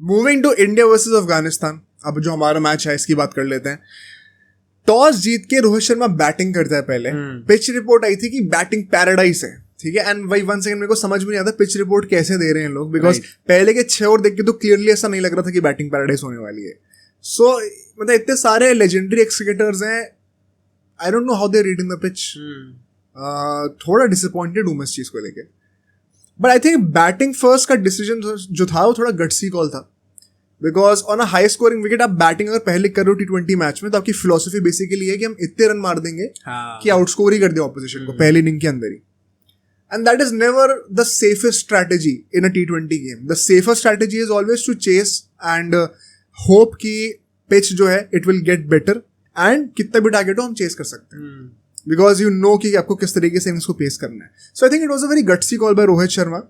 Moving to India versus Afghanistan, अब जो हमारा मैच है इसकी बात कर लेते हैं. टॉस जीत के रोहित शर्मा बैटिंग करता है पहले. पिच रिपोर्ट आई थी कि बैटिंग पैराडाइज है, ठीक है. एंड वही 1 सेकंड मेरे को समझ में नहीं आता पिच रिपोर्ट कैसे दे रहे हैं लोग, बिकॉज पहले के 6 ओवर देख के तो क्लियरली ऐसा नहीं लग रहा था कि बैटिंग पैराडाइज होने वाली है. सो मतलब इतने सारे लेजेंडरी क्रिकेटर्स हैं, I don't know how they reading the pitch. थोड़ा डिसअपॉइंटेड हूं मैं इस चीज को लेके. But I think batting first का डिसीजन जो था वो थोड़ा गट्सी कॉल था, because on a high scoring wicket आप बैटिंग अगर पहले कर रहे हो T20 मैच में, तो आपकी फिलोसफी बेसिकली है कि हम इतने रन मार देंगे कि आउटस्कोर ही कर दे ऑपोजिशन को पहले इनिंग के अंदर ही. And that is never the safest strategy in a T20 game. The safest strategy is always to chase and hope कि पिच जो है it will get better, and कितना भी टारगेट हो हम चेस कर सकते हैं, बिकॉज यू नो कि आपको किस तरीके से इसको पेस करना है. So I think it was a very gutsy call by Rohit Sharma.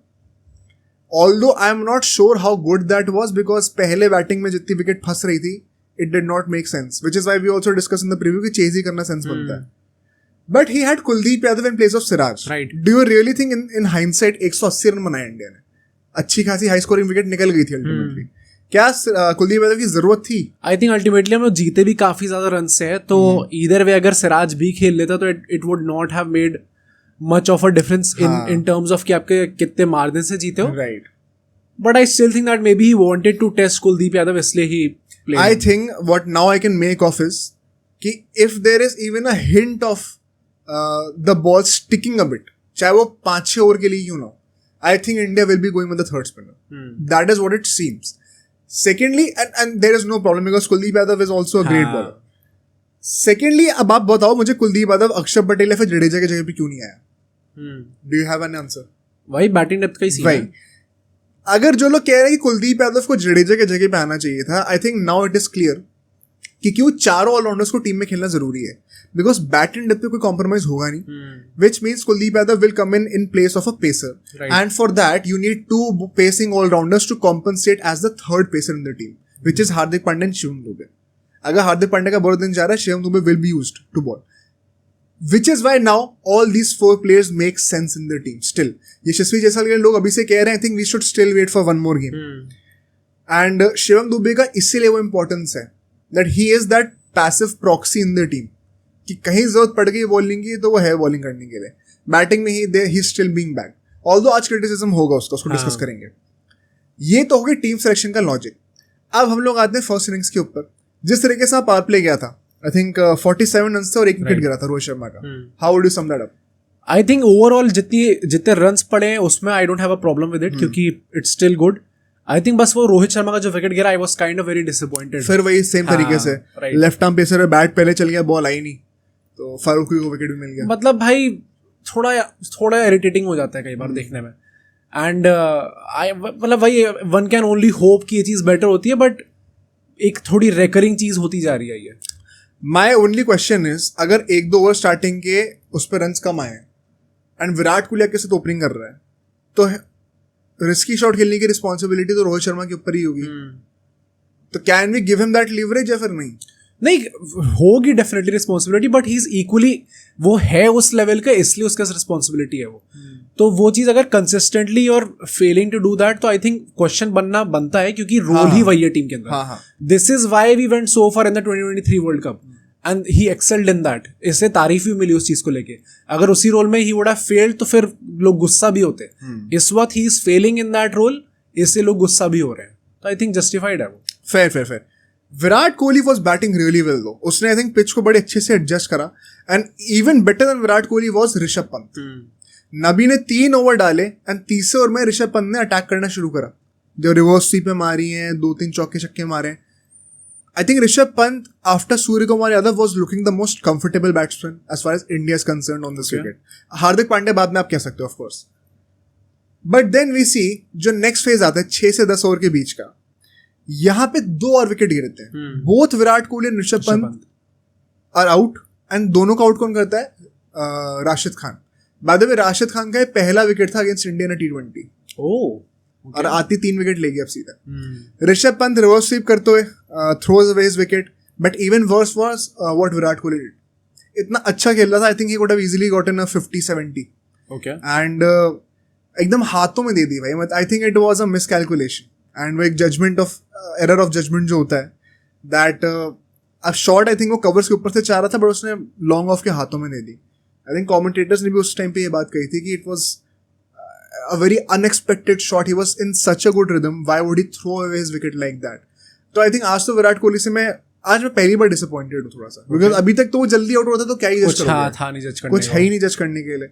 Although I am not sure how good that was, because पहले बैटिंग में जितनी विकेट फंस रही थी it did not make sense, which is why we also discussed in the preview कि chase ही करना sense बनता है. But he had Kuldeep Yadav in place of Siraj. Right. Do you really think in hindsight 180 run बनाए India ने? अच्छी खासी high scoring wicket निकल गई थी अल्टीमेटली. क्या कुलदीप यादव की जरूरत थी? आई थिंक अल्टीमेटली हम लोग जीते भी काफी ज्यादा रन से है, तो इधर वे अगर सिराज भी खेल लेता तो it would not have made much of a difference in terms of कि आपके कितने मार्जिन से जीते हो. Right. But I still think that maybe he wanted to test Kuldeep Yadav, इसलिए ही played. I think what now I can make of is कि if there is even a hint of the ball sticking a bit, चाहे वो 5-6 over के लिए क्यों ना, I think India will be going with the third spinner. That is what it seems. Secondly, and there is no problem because Kuldeep Yadav is also a great bowler. Secondly, अब आप बताओ मुझे कुलदीप यादव अक्षर पटेल या फिर जडेजा की जगह पे क्यों नहीं आया? Do you have an answer? वही बैटिंग डेप्थ का ही सीन है. अगर जो लोग कह रहे हैं कि कुलदीप यादव को जडेजा की जगह पे आना चाहिए था, I think now it is clear कि क्यों चारों ऑलराउंडर्स को टीम में खेलना जरूरी है, बिकॉज बैटिंग डेप्थ पे कोई कॉम्प्रोमाइज होगा नहीं, which means Kuldeep Yadav will come in place of a pacer, and for that you need 2 pacing allrounders to compensate as the third pacer in the team, which is Hardik Pandya and Shivam Dube. अगर हार्दिक पांड्या का बुरा दिन जा रहा है, Shivam Dube will be used to bowl, which is why now all these 4 players make sense in the team still. यशस्वी जैसवाल के लोग अभी से कह रहे हैं I think we should still wait for one more game. And Shivam Dubey का इसीलिए वो इम्पोर्टेंस है that he is that passive proxy in the team, कि कहीं जरूरत पड़ गई बॉलिंग की तो वो है बॉलिंग करने के लिए. बैटिंग में ही still being back. Although आज क्रिटिसिज्म होगा उसको डिस्कस करेंगे. ये तो होगी टीम सिलेक्शन का लॉजिक. अब हम लोग आते हैं फर्स्ट इनिंग्स के ऊपर. जिस तरीके से पावर प्ले गया था, I think 47 रन्स थे और 1 विकेट गिरा था रोहित शर्मा का. How would you sum that up? I think overall जितने रन्स पड़े हैं उसमें I don't have a problem with it, क्योंकि it's still good. I think बस वो रोहित शर्मा का जो विकेट गिरा, I was kind of very disappointed. फिर वही सेम तरीके से लेफ्ट आर्म पेसर है, बैट पहले चल गया, बॉल आई नहीं, तो फारूकी को विकेट भी मिल गया. मतलब भाई थोड़ा इरिटेटिंग हो जाता है कई बार देखने में. एंड मतलब भाई वन कैन ओनली होप कि ये चीज़ बेटर होती है, बट एक थोड़ी रेकरिंग चीज़ होती जा रही है ये. माई ओनली क्वेश्चन इज, अगर 1-2 ओवर स्टार्टिंग के उस पर रन्स कम आए एंड विराट कोहली के साथ ओपनिंग कर रहा है, तो रिस्की शॉट खेलने की रिस्पॉन्सिबिलिटी तो रोहित शर्मा के ऊपर ही होगी. तो can we give him that leverage या फिर नहीं होगी definitely responsibility, but he is equally, वो है उस लेवल का, इसलिए उसका रिस्पॉन्सिबिलिटी है वो. तो वो चीज़ अगर कंसिस्टेंटली और फेलिंग टू डू दैट, तो आई थिंक क्वेश्चन बनता है, क्योंकि रोल ही वही है टीम के अंदर. This is why we went so far in the 2023 world cup and he excelled in that. इससे तारीफ भी मिली उस चीज को लेके. अगर उसी रोल में ही वुड हैव फेल्ड तो फिर लोग गुस्सा भी होते. इस वक्त he is failing in that role, इससे लोग गुस्सा भी हो रहे हैं. तो आई थिंक जस्टिफाइड है वो. Fair. Virat Kohli was batting really well दो. उसने आई थिंक पिच को बड़े अच्छे से एडजस्ट करा, and even better than Virat Kohli was Rishabh Pant. नबी ने 3 ओवर डाले एंड तीसरे ओवर में ऋषभ पंत ने अटैक करना शुरू करा, जो रिवर्स स्वीप पे मारी हैं, 2-3 चौके छक्के मारे. I think Rishabh Pant after Surya Kumar Yadav was looking the most comfortable batsman as far as India is concerned on this wicket. Hardik Pandya बाद में आप कह सकते हो of course. But then we see जो next phase आता है 6 से 10 ओवर के बीच का, यहाँ पे 2 और विकेट गिरते हैं. Both विराट कोहली और Rishabh Pant are out, and दोनों को आउट कौन करता है? Rashid Khan. By the way Rashid Khan का ये पहला विकेट था अगेंस्ट इंडिया इन T20. और आती 3 विकेट ले गया अब सीधा. ऋषभ पंत रिवर्स स्वीप करते हुए throws away his wicket, but even worse was what Virat Kohli did. इतना अच्छा खेल रहा था, I think he could have easily gotten a 50-70. And एकदम हाथों में दे दी भाई. I think it was a miscalculation and वो एक judgement of error of judgement जो होता है दैट अब शॉट आई थिंक वो कवर्स के ऊपर से चाह रहा था बट उसने लॉन्ग ऑफ के हाथों में दे दी. आई थिंक कमेंटेटर्स ने भी उस टाइम पे ये बात कही थी कि it was a very unexpected shot. He was in such a good rhythm. Why would he throw away his wicket like that? तो आई थिंक आज तो विराट कोहली से मैं पहली बार डिसअपॉइंटेड हूँ थोड़ा सा, बिकॉज अभी तक तो वो जल्दी आउट होता तो क्या ही जज करोगे, था नहीं जज करने कुछ है ही नहीं जज करने के लिए.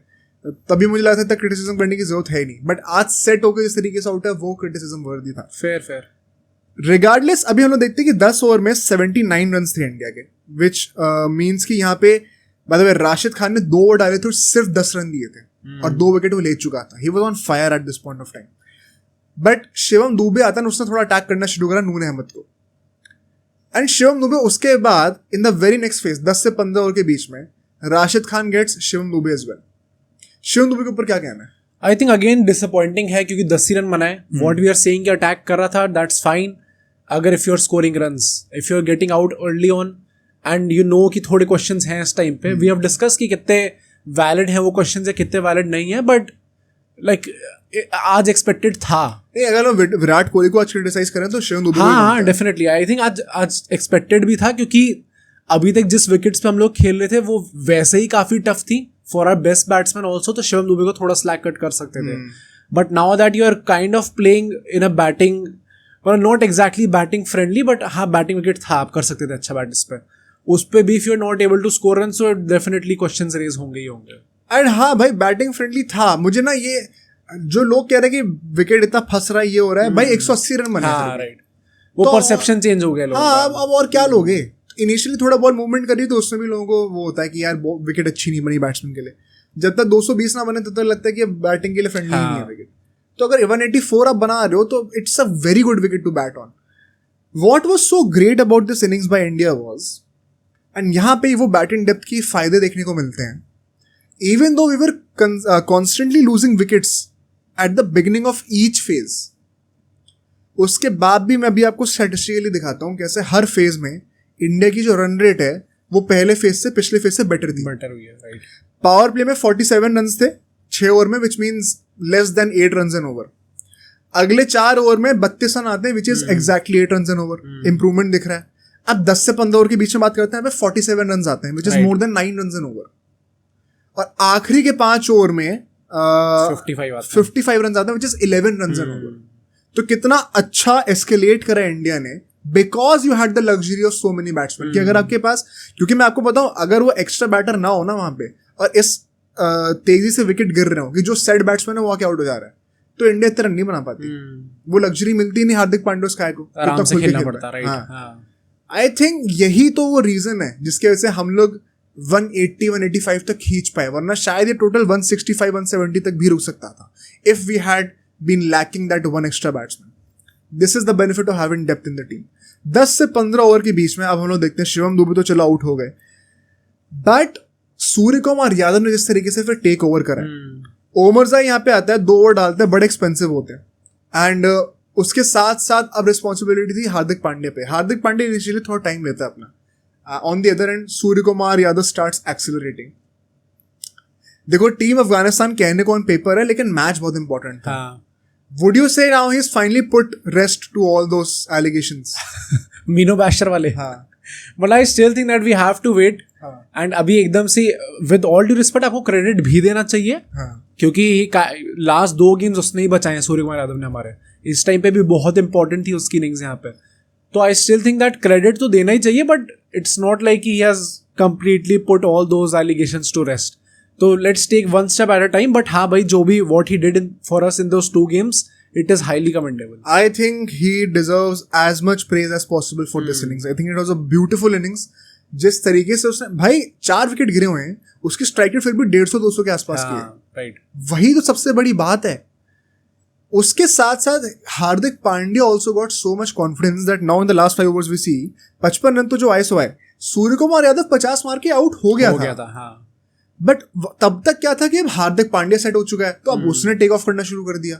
तभी मुझे लगा था क्रिटिसिज्म करने की जरूरत है ही नहीं, बट आज सेट होकर जिस तरीके से आउट है वो क्रिटिसिज्म वर्दी था. फेयर रिगार्डलेस अभी हम लोग देखते हैं कि 10 ओवर में 79 रन थे इंडिया के, विच मीन्स कि यहाँ पे bye the way Rashid Khan ने 2 ओवर डाले थे और सिर्फ 10 रन दिए थे और 2 विकेट वो ले चुका था. He was on fire at this point of time. But Shivam Dubey आता है, उसने थोड़ा अटैक करना शुरू करा नून अहमद को, एंड शिवम दुबे उसके बाद in the very next phase 10 से 15 ओवर के बीच में Rashid Khan gets Shivam Dube as well. Shivam Dube के ऊपर क्या कहना है? आई थिंक अगेन डिसअपॉइंटिंग है क्योंकि 10 ही रन बनाए. व्हाट वी आर सेइंग कि अटैक कर रहा था, दैट्स फाइन. अगर if you are scoring runs, if you are getting out early on and you know कि थोड़े क्वेश्चंस हैं इस टाइम पे, वी हैव डिस्कस कि कितने वैलिड है वो क्वेश्चंस या कितने वैलिड नहीं है, बट लाइक आज एक्सपेक्टेड था. नहीं, अगर हम विराट कोहली को आज क्रिटिसाइज करें तो शिवम दुबे हाँ डेफिनेटली आई थिंक आज एक्सपेक्टेड भी था क्योंकि अभी तक जिस विकेट्स पे हम लोग खेल रहे थे वो वैसे ही काफी टफ थी for our best batsman also. तो शिवम दुबे को थोड़ा स्लैक कट कर सकते थे, but now that you are kind of playing in a batting, not exactly batting friendly, but हाँ बैटिंग विकेट था, आप कर सकते थे अच्छा बैट. इस पे उस पे भी if you are not able to score run so definitely questions raise होंगे ही होंगे. एंड हाँ भाई बैटिंग फ्रेंडली था. मुझे ना ये जो लोग कह रहे हैं कि विकेट इतना फंस रहा है, ये हो रहा है, भाई 180 रन बने. हाँ राइट, वो परसेप्शन चेंज हो गया लोगों का. हाँ अब और क्या लोगे. इनिशियली थोड़ा बॉल मूवमेंट करी तो उसमें भी लोगों को वो होता है कि यार विकेट अच्छी नहीं बनी बैट्समैन के लिए. जब तक 220 ना बने तब तक लगता है कि बैटिंग के लिए फ्रेंडली नहीं है विकेट. तो अगर 184 आप बना रहे हो तो it's a very good wicket to bat on. What was so great about this innings by India was, and यहाँ पे वो बैटिंग डेप्थ के फायदे देखने को मिलते हैं. Even though we were constantly losing wickets at the beginning of each phase, उसके बाद भी मैं अभी आपको स्टैटिस्टिकली दिखाता हूँ कैसे हर फेज में इंडिया की जो रन रेट है वो पहले फेज से पिछले फेज से बेटर हुई है. राइट, पावर प्ले में 47 रन थे 6 ओवर में, which means less than 8 run an over. अगले 4 ओवर में 32 रन आते हैं, which is exactly 8 run an over. Improvement दिख रहा है. अब 10 से 15 ओवर के बीच में बात करते हैं, 47 रन आते हैं, which is more than 9 run an over. और आखिरी के 5 ओवर में 55 रन आते हैं, which is 11 run an over. तो कितना अच्छा एस्केलेट करा इंडिया ने, because you had the luxury of so many batsman. कि अगर आपके पास, क्योंकि मैं आपको बताऊं अगर वो एक्स्ट्रा बैटर ना हो ना वहां पे और इस तेजी से विकेट गिर रहे हो कि जो सेट बैट्समैन है वो आके आउट हो जा रहा है, तो इंडिया इतना रन नहीं बना पाती. वो लग्जरी मिलती नहीं हार्दिक पांड्या स्काई को, आराम से खेलना पड़ता. राइट, आई थिंक यही तो वो रीजन है जिसके वजह से हम लोग 180-185 तक खींच पाए, वरना शायद ये टोटल 165-170 तक भी रुक सकता था if we had been lacking that one extra batsman. This is the benefit of having depth in the team. 10 से 15 ओवर के बीच में अब हम लोग देखते हैं शिवम दुबे तो चलो आउट हो गए, बट सूर्य कुमार यादव ने जिस तरीके से फिर टेक ओवर करा है. ओमरजा यहाँ पे आता है, 2 ओवर डालते हैं, बड़े एक्सपेंसिव होते हैं. एंड उसके साथ साथ अब रिस्पॉन्सिबिलिटी थी हार्दिक पांड्या पे. हार्दिक पांड्या इनिशियली थोड़ा टाइम लेता है अपना. On the other and Surya Kumar Yadav starts accelerating. देखो टीम अफगानिस्तान कहने को ऑन पेपर है, लेकिन मैच बहुत इंपॉर्टेंट था. Would you say now he's finally put rest to all those allegations? मीनो बैशर वाले. हाँ. But I still think that we have to wait. हाँ. And अभी एकदम से with all due respect आपको क्रेडिट भी देना चाहिए. हाँ. क्योंकि लास्ट 2 गेम्स उसने ही बचाए हैं सूर्य कुमार यादव ने हमारे. इस टाइम पे भी बहुत इंपॉर्टेंट थी उसकी इनिंग्स यहाँ पे. तो I still think that credit तो देना ही चाहिए, but it's not like he has completely put all those allegations to rest. तो let's take one step at a time. But हाँ भाई, जो भी what he did for us in those 2 games, it is highly commendable. I think he deserves as much praise as possible for this innings. I think it was a beautiful innings. जिस तरीके से उसने भाई 4 wicket गिरे हुए हैं, उसकी strike rate फिर भी 150-200 के आसपास की है. राइट, वही तो सबसे बड़ी बात है. उसके साथ साथ Hardik Pandya also got so much confidence that now in the last 5 overs we see 55 run तो जो आए सो आए. सूर्य कुमार यादव 50 मार के आउट हो गया था. हाँ. बट तब तक क्या था कि अब हार्दिक पांड्या सेट हो चुका है, तो अब उसने टेक ऑफ करना शुरू कर दिया,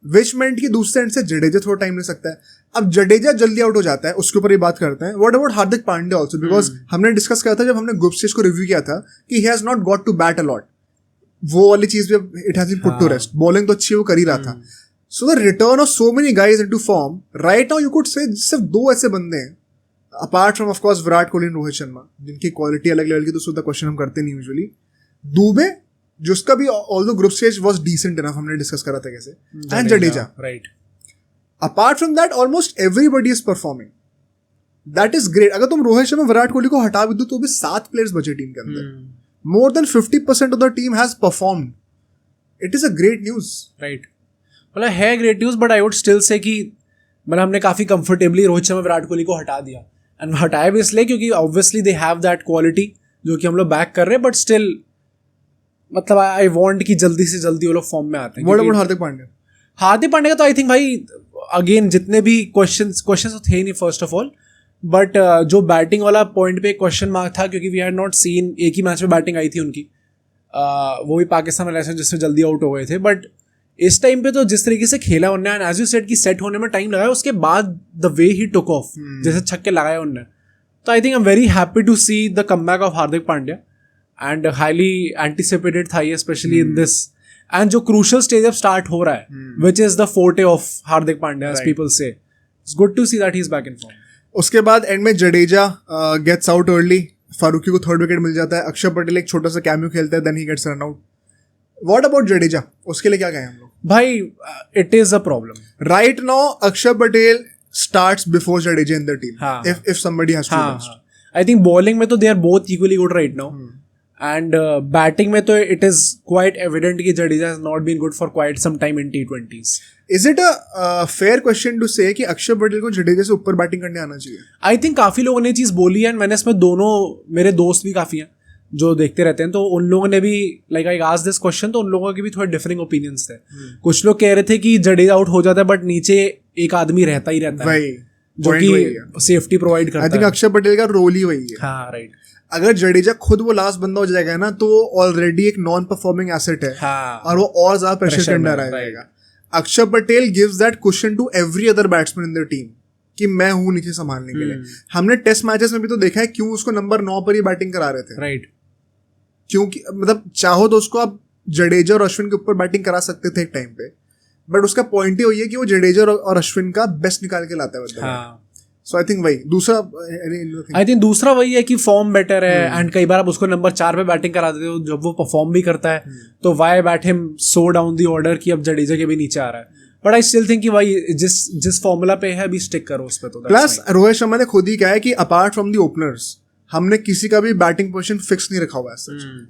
विच मेंट की दूसरे एंड से जडेजा थोड़ा टाइम ले सकता है. अब जडेजा जल्दी आउट हो जाता है, उसके ऊपर ये बात करते हैं. What about Hardik Pandya also, because हमने डिस्कस किया था जब हमने ग्रुप स्टेज को रिव्यू किया था कि he has not got to bat a lot. वो वाली चीज भी it has been put to rest. Bowling तो अच्छी वो कर ही रहा था, So the return of so many guys into form, right now you could say सिर्फ दो ऐसे बंदे हैं, apart from of course Virat Kohli and Rohit Sharma, जिनकी क्वालिटी अलग लेवल की, तो उसका क्वेश्चन हम करते नहीं यूजुअली. दुबे, जिसका भी although group stage was decent enough, हमने डिस्कस करा था कैसे, and Jadeja. Right. Apart from that, almost everybody is performing. That is great. अगर तुम रोहित शर्मा विराट कोहली को हटा भी दो तो भी 7 प्लेयर्स बचे टीम के अंदर. More than 50% of the team has performed. It is a great news. Right. मतलब है great news, but I would still say कि मतलब हमने काफी कंफर्टेबली रोहित शर्मा विराट कोहली को हटा दिया. एंड हटाया भी इसलिए क्योंकि obviously they have that quality जो कि हम लोग बैक कर रहे हैं, बट स्टिल मतलब आई वांट कि जल्दी से जल्दी वो लोग फॉर्म में आते हैं. What about Hardik Pandya? हार्दिक पांड्या का तो आई थिंक भाई अगेन जितने भी क्वेश्चंस तो थे नहीं फर्स्ट ऑफ ऑल, बट जो बैटिंग वाला पॉइंट पे क्वेश्चन मार्क था क्योंकि वी हैड नॉट सीन, एक ही मैच में बैटिंग आई थी उनकी, वो भी पाकिस्तान वाले जिससे जल्दी आउट हो गए थे. बट इस टाइम पे तो जिस तरीके से खेला उनने, एंड एज यू सेड कि सेट होने में टाइम लगाया, उसके बाद the way he took off, जैसे छक्के लगाए उनने, तो I think I am very happy to see the comeback of Hardik Pandya and highly anticipated था ये, स्पेशली इन दिस, एंड जो क्रूशियल स्टेज अब स्टार्ट हो रहा है, which is the forte of Hardik Pandya as people say. It's good to see that he is back in form. उसके बाद end में Jadeja gets out early, Farooqi को थर्ड विकेट मिल जाता है, अक्षर पटेल एक छोटा सा कैम्यू खेलता है, then he gets run out. What about Jadeja? उसके लिए क्या कहें हम लोग? भाई it is a problem right now. Axar Patel starts before Jadeja in the team. हाँ. if somebody has to lose. I think bowling में तो they are both equally good right now, and batting में तो इट इज क्वाइट एविडेंट कि Jadeja has not been good for quite some time in T20s. Is it a fair question to say कि अक्षर पटेल को जडेजा से ऊपर बैटिंग करने आना चाहिए? आई थिंक काफी लोगों ने चीज बोली है, एंड मैंने इसमें दोनों, मेरे दोस्त भी काफी हैं जो देखते रहते हैं, तो उन लोगों ने भी like I asked this question, तो उन लोगों के भी थोड़े डिफरिंग ओपिनियंस थे. कुछ लोग कह रहे थे कि जडेजा आउट हो जाता है बट नीचे एक आदमी रहता ही रहता है जो कि सेफ्टी प्रोवाइड करता है. आई थिंक अक्षर पटेल का रोल ही वही है. हाँ राइट. अगर जडेजा खुद वो लास्ट बंदा हो जाएगा ना, तो ऑलरेडी एक नॉन परफॉर्मिंग एसेट है. हाँ. और वो और ज्यादा प्रेशर के अंदर आएगा. Axar Patel gives that question to every other batsman in the team कि मैं हूं नीचे संभालने के लिए. हमने टेस्ट मैचेस में भी तो देखा है क्यों उसको नंबर 9 पर ही बैटिंग करा रहे थे. राइट. क्योंकि मतलब चाहो तो उसको आप जडेजा और अश्विन के ऊपर बैटिंग करा सकते थे एक टाइम पे, बट उसका पॉइंट ही वही है कि वो जडेजा और अश्विन का बेस्ट निकाल के लाता है. हाँ. सो आई थिंक वही दूसरा, आई थिंक दूसरा वही है कि फॉर्म बेटर है, एंड कई बार आप उसको नंबर 4 पे बैटिंग करा देते हो जब वो परफॉर्म भी करता है, तो why bat him so down the order कि अब जडेजा के भी नीचे आ रहा है. बट आई स्टिल थिंक कि भाई जिस फॉर्मूला पे है अभी स्टिक करो उस पे. तो प्लस रोहित शर्मा ने खुद ही कहा है कि अपार्ट फ्रॉम दी ओपनर्स हमने किसी का भी बैटिंग पोजीशन फिक्स नहीं रखा हुआ है,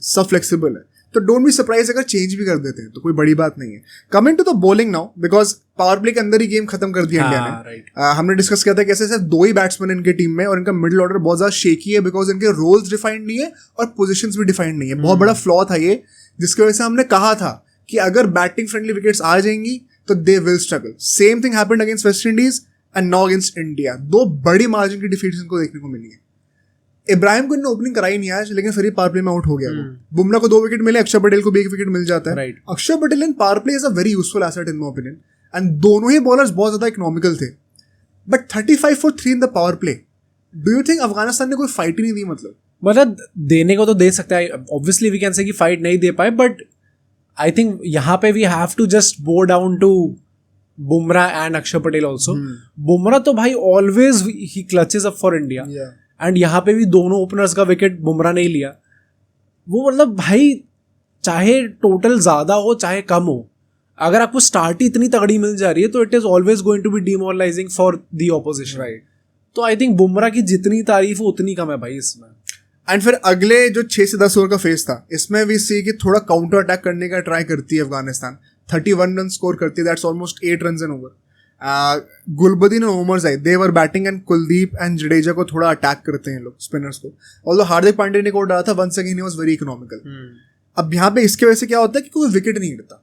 सब फ्लेक्सिबल है. तो डोंट बी सरप्राइज अगर चेंज भी कर देते हैं, तो कोई बड़ी बात नहीं है. Coming to the bowling now, because power play के अंदर ही गेम खत्म कर दिया इंडिया ने. हमने डिस्कस किया था कैसे सिर्फ 2 ही बैट्समैन इनके टीम में, और इनका मिडिल ऑर्डर बहुत ज्यादा शेकी है बिकॉज इनके रोल्स डिफाइंड नहीं है और पोजीशंस भी डिफाइंड नहीं है. बहुत बड़ा फ्लॉ था ये, जिसकी वजह से हमने कहा था कि अगर बैटिंग फ्रेंडली विकेट्स आ जाएंगी तो they will struggle. Same thing happened against West Indies and now against India. 2 बड़ी मार्जिन की डिफीट्स इनको देखने को मिली है. इब्राहिम को इन्होंने ओपनिंग कराई नहीं आज, लेकिन फिर ही पावर प्ले में आउट हो गया. बुमराह को 2 विकेट मिले, अक्षर पटेल को भी 1 विकेट मिल जाता है. Axar Patel in power play is a very useful asset in my opinion, and दोनों ही बॉलर्स बहुत ज्यादा इकोनॉमिकल थे. But 35 for 3 in the power play, do you think Afghanistan ने कोई फाइट ही नहीं दी? मतलब देने को तो दे सकता है, ऑब्वियसली वी कैन से कि फाइट नहीं दे पाए, बट आई थिंक यहाँ पे we have to just bow down to Bumrah and Akshar Patel also. Bumrah तो भाई ऑलवेज ही clutches up for India, and यहाँ पे भी दोनों ओपनर्स का विकेट बुमराह ने ही लिया. वो मतलब भाई चाहे टोटल ज्यादा हो चाहे कम हो, अगर आपको स्टार्ट ही इतनी तगड़ी मिल जा रही है तो it is always going to be demoralising for the opposition. Right. तो आई थिंक बुमराह की जितनी तारीफ हो उतनी कम है भाई इसमें. एंड फिर अगले जो 6 से 10 ओवर का फेज था, इसमें वी सी कि थोड़ा काउंटर अटैक करने का ट्राई करती है अफगानिस्तान. 31 रन स्कोर करती है, that's almost 8 run an over. Gulbadin और Omar Zahid, they were batting, and Kuldeep and Jadeja को थोड़ा अटैक करते हैं लोग, स्पिनर्स को. ऑल्दो हार्दिक पांड्या ने कोड डाला था, once again he was very economical. अब यहाँ पे इसके वजह से क्या होता है कि कोई विकेट नहीं गिरता,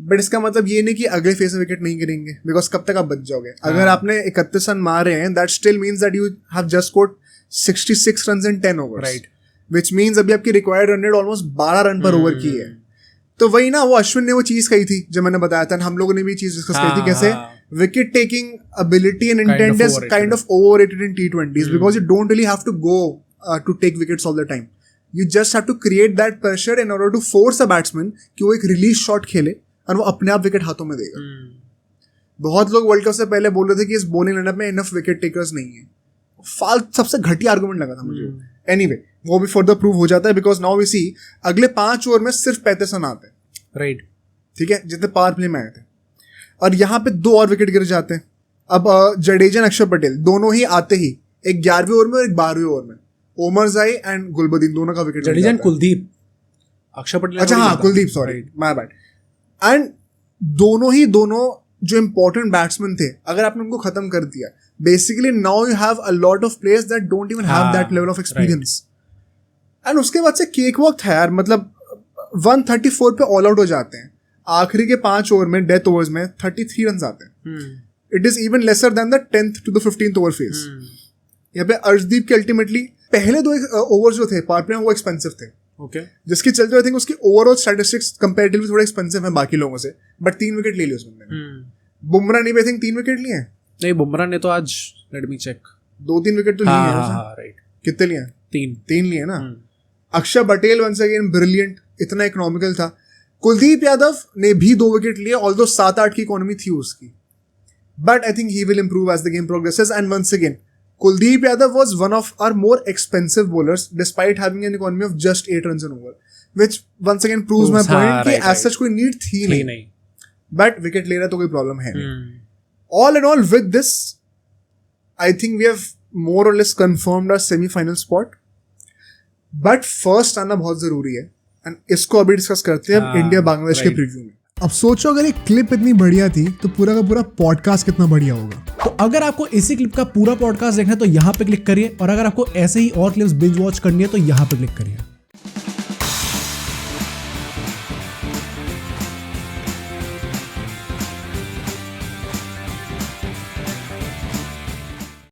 बट इसका मतलब ये नहीं कि अगले फेज में विकेट नहीं गिरेंगे, बिकॉज कब तक आप बच जाओगे. अगर आपने 31 रन मारे हैं, that still means that you have just scored 66 run in 10 overs, right, which means अभी आपकी required run rate almost 12 run पर ओवर की है. तो वही ना, वो अश्विन ने वो चीज कही थी जो मैंने बताया था, हम लोगों ने भी चीज डिस्कस करी थी कैसे wicket taking ability and intent is kind of overrated in T20s because you don't really have to go to take wickets all the time. You just have to create that pressure in order to force a batsman कि वो एक release shot खेले और वो अपने आप wicket हाथों में देगा। बहुत लोग वर्ल्ड कप से पहले बोल रहे थे कि इस बॉलिंग लाइनअप में इनफ विकेट टेकर्स नहीं है। सबसे घटिया आर्गुमेंट लगा था मुझे। एनीवे वो भी फर्दर प्रूव हो जाता है बिकॉज नाउ वी सी अगले 5 ओवर में सिर्फ 35 रन आते हैं, राइट, ठीक है, जितने पावर प्ले में आए थे, और यहाँ पे 2 और विकेट गिर जाते हैं। अब जडेजा और अक्षर पटेल दोनों ही आते ही एक 11वें ओवर में और एक 12वें ओवर में ओमर जाई एंड गुलबदीन दोनों का विकेट, जडेजा एंड कुलदीप, अक्षर पटेल, अच्छा हाँ Kuldeep, sorry my bad. And दोनों जो इंपॉर्टेंट बैट्समैन थे, अगर आपने उनको खत्म कर दिया, basically now you have a lot of players that don't even have that level of experience. And उसके बाद से केक वॉक था यार, मतलब 134 पे ऑल आउट हो जाते हैं। आखिरी के 5 ओवर में, डेथ ओवर्स में 33 रन आते हैं। It is even lesser than the 10th to the 15th over phase. यहाँ पे अर्शदीप के अल्टीमेटली पहले 2 ओवर जो थे पावर प्ले में वो एक्सपेंसिव थे, जिसके चलते आई थिंक उसकी ओवरऑल स्टैटिस्टिक्स कंपैरेटिवली थोड़े एक्सपेंसिव हैं बाकी लोगों से, बट 3 विकेट ले लिए उस बंदे ने। बुमराह ने भी आई थिंक 3 विकेट लिए हैं। नहीं, बुमराह ने तो आज लेट मी चेक 2-3 विकेट तो लिए हैं। हाँ, राइट, कितने लिए हैं? 3 लिए ना। अक्षर पटेल वंस अगेन ब्रिलियंट, इतना इकोनॉमिकल था। कुलदीप यादव ने भी 2 विकेट लिए, ऑल्दो 7-8 की इकोनॉमी थी उसकी, but I think he will improve as the game progresses. And once again, Kuldeep Yadav was one of our more expensive bowlers despite having an economy of just 8 runs an over, which once again proves my point कि as such कोई need थी नहीं, but wicket ले रहा तो कोई problem है नहीं। All in all, with this, I think we have more or less confirmed our semi-final spot. But first आना बहुत जरूरी है, and इसको अभी डिस्कस करते हैं इंडिया बांग्लादेश के प्रीव्यू में। अब सोचो अगर एक क्लिप इतनी बढ़िया थी तो पूरा का पूरा पॉडकास्ट कितना बढ़िया होगा। तो अगर आपको इसी क्लिप का पूरा पॉडकास्ट देखना है तो यहाँ पे क्लिक करिए, और अगर आपको ऐसे ही और क्लिप्स बिंज वॉच करनी है तो यहाँ पे क्लिक करिए।